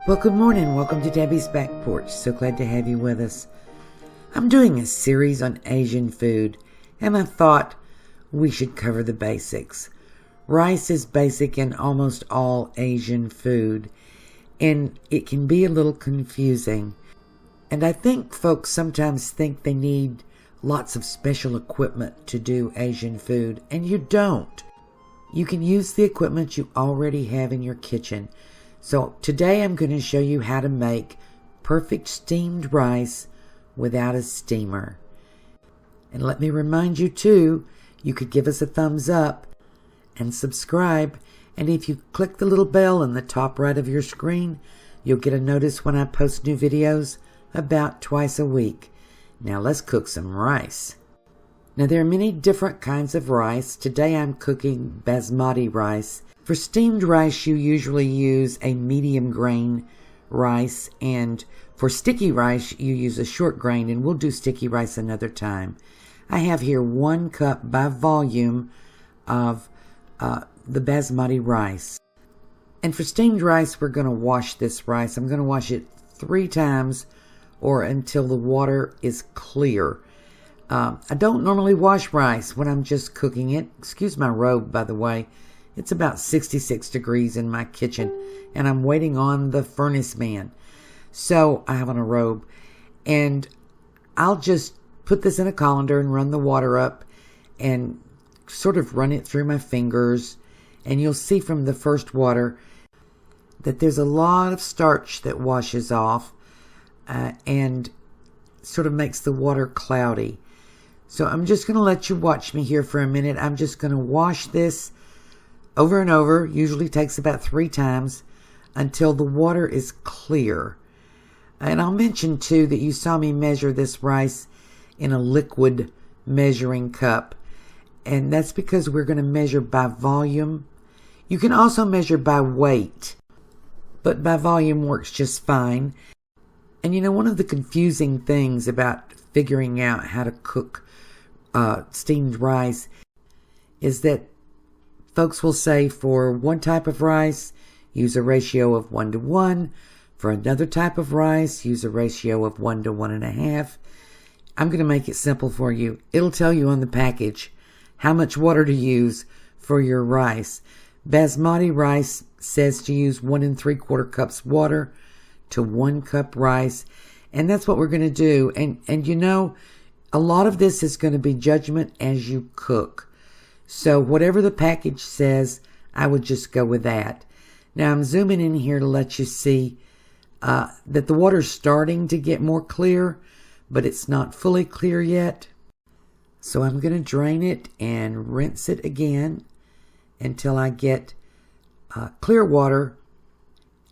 Well, good morning. Welcome to Debbie's Back Porch. So glad to have you with us. I'm doing a series on Asian food, and I thought we should cover the basics. Rice is basic in almost all Asian food, and it can be a little confusing. And I think folks sometimes think they need lots of special equipment to do Asian food, and you don't. You can use the equipment you already have in your kitchen. So today I'm going to show you how to make perfect steamed rice without a steamer. And let me remind you too, you could give us a thumbs up and subscribe. And if you click the little bell in the top right of your screen, you'll get a notice when I post new videos about twice a week. Now let's cook some rice. Now there are many different kinds of rice. Today I'm cooking basmati rice. For steamed rice, you usually use a medium grain rice, and for sticky rice, you use a short grain, and we'll do sticky rice another time. I have here 1 cup by volume of the basmati rice. And for steamed rice, we're going to wash this rice. I'm going to wash it 3 times or until the water is clear. I don't normally wash rice when I'm just cooking it. Excuse my robe, by the way. It's about 66 degrees in my kitchen, and I'm waiting on the furnace man. So I have on a robe, and I'll just put this in a colander and run the water up and sort of run it through my fingers. And you'll see from the first water that there's a lot of starch that washes off and sort of makes the water cloudy. So I'm just going to let you watch me here for a minute. I'm just going to wash this over and over. Usually takes about 3 times until the water is clear. And I'll mention too that you saw me measure this rice in a liquid measuring cup, and that's because we're going to measure by volume. You can also measure by weight, but by volume works just fine. And you know, one of the confusing things about figuring out how to cook steamed rice is that folks will say for one type of rice, use a ratio of 1 to 1. For another type of rice, use a ratio of 1 to 1.5. I'm going to make it simple for you. It'll tell you on the package how much water to use for your rice. Basmati rice says to use 1 3/4 cups water to 1 cup rice. And that's what we're going to do. And you know, a lot of this is going to be judgment as you cook. So whatever the package says, I would just go with that. Now I'm zooming in here to let you see that the water's starting to get more clear, but it's not fully clear yet. So I'm going to drain it and rinse it again until I get clear water.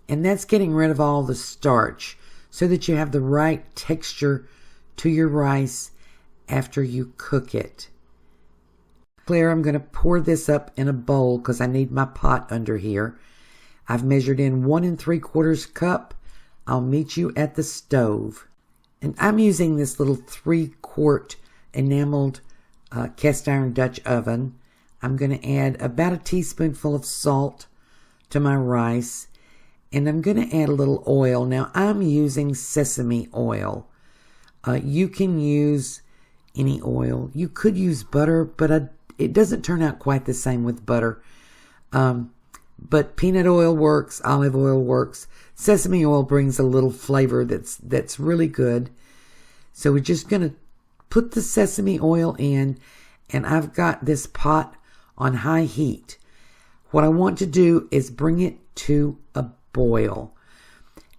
And that's getting rid of all the starch so that you have the right texture to your rice after you cook it. I'm going to pour this up in a bowl because I need my pot under here. I've measured in 1 3/4 cup. I'll meet you at the stove. And I'm using this little 3-quart enameled cast iron Dutch oven. I'm going to add about a teaspoonful of salt to my rice. And I'm going to add a little oil. Now I'm using sesame oil. You can use any oil. You could use butter, but it doesn't turn out quite the same with butter. But peanut oil works, olive oil works. Sesame oil brings a little flavor that's really good. So we're just going to put the sesame oil in, and I've got this pot on high heat. What I want to do is bring it to a boil.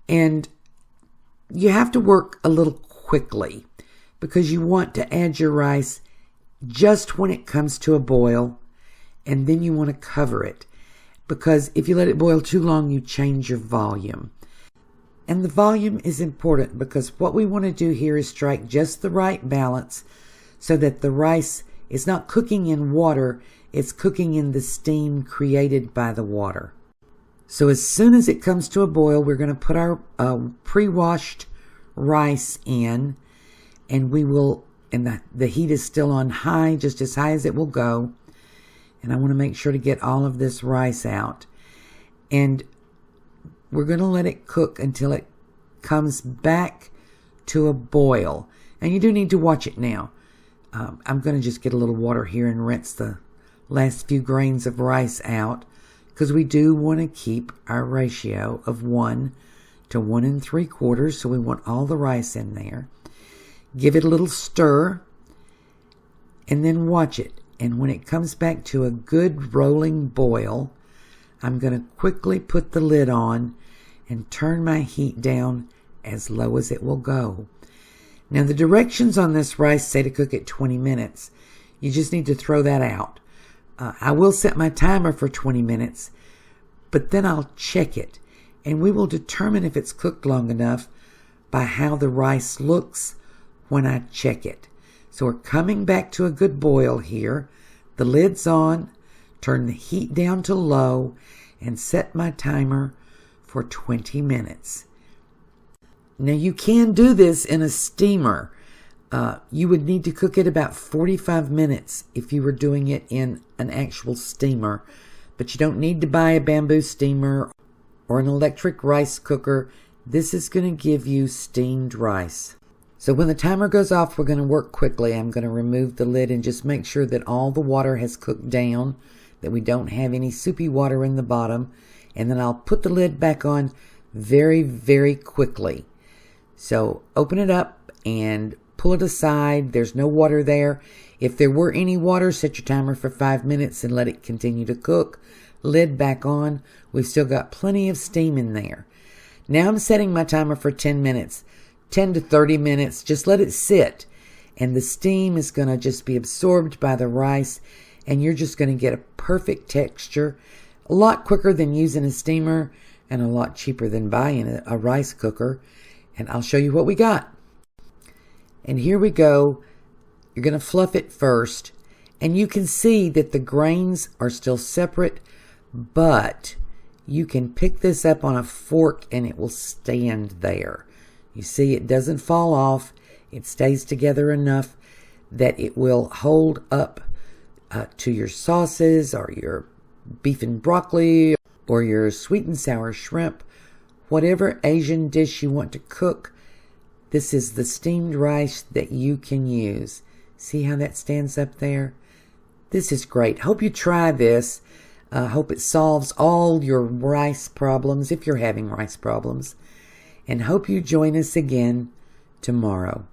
And you have to work a little quickly because you want to add your rice just when it comes to a boil, and then you want to cover it, because if you let it boil too long, you change your volume. And the volume is important because what we want to do here is strike just the right balance so that the rice is not cooking in water, it's cooking in the steam created by the water. So as soon as it comes to a boil, we're going to put our pre-washed rice in, and we will, and the heat is still on high, just as high as it will go. And I want to make sure to get all of this rice out. And we're going to let it cook until it comes back to a boil. And you do need to watch it now. I'm going to just get a little water here and rinse the last few grains of rice out, because we do want to keep our ratio of 1 to 1 3/4, so we want all the rice in there. Give it a little stir, and then watch it. And when it comes back to a good rolling boil, I'm going to quickly put the lid on and turn my heat down as low as it will go. Now, the directions on this rice say to cook it 20 minutes. You just need to throw that out. I will set my timer for 20 minutes, but then I'll check it, and we will determine if it's cooked long enough by how the rice looks when I check it. So we're coming back to a good boil here. The lid's on, turn the heat down to low, and set my timer for 20 minutes. Now, you can do this in a steamer. You would need to cook it about 45 minutes if you were doing it in an actual steamer. But you don't need to buy a bamboo steamer or an electric rice cooker. This is going to give you steamed rice. So when the timer goes off, we're going to work quickly. I'm going to remove the lid and just make sure that all the water has cooked down, that we don't have any soupy water in the bottom. And then I'll put the lid back on very, very quickly. So open it up and pull it aside. There's no water there. If there were any water, set your timer for 5 minutes and let it continue to cook. Lid back on. We've still got plenty of steam in there. Now I'm setting my timer for 10 minutes. 10 to 30 minutes. Just let it sit. And the steam is going to just be absorbed by the rice. And you're just going to get a perfect texture. A lot quicker than using a steamer and a lot cheaper than buying a rice cooker. And I'll show you what we got. And here we go. You're going to fluff it first. And you can see that the grains are still separate, but you can pick this up on a fork and it will stand there. You see, it doesn't fall off. It stays together enough that it will hold up to your sauces or your beef and broccoli or your sweet and sour shrimp. Whatever Asian dish you want to cook, this is the steamed rice that you can use. See how that stands up there? This is great. Hope you try this. Hope it solves all your rice problems, if you're having rice problems. And hope you join us again tomorrow.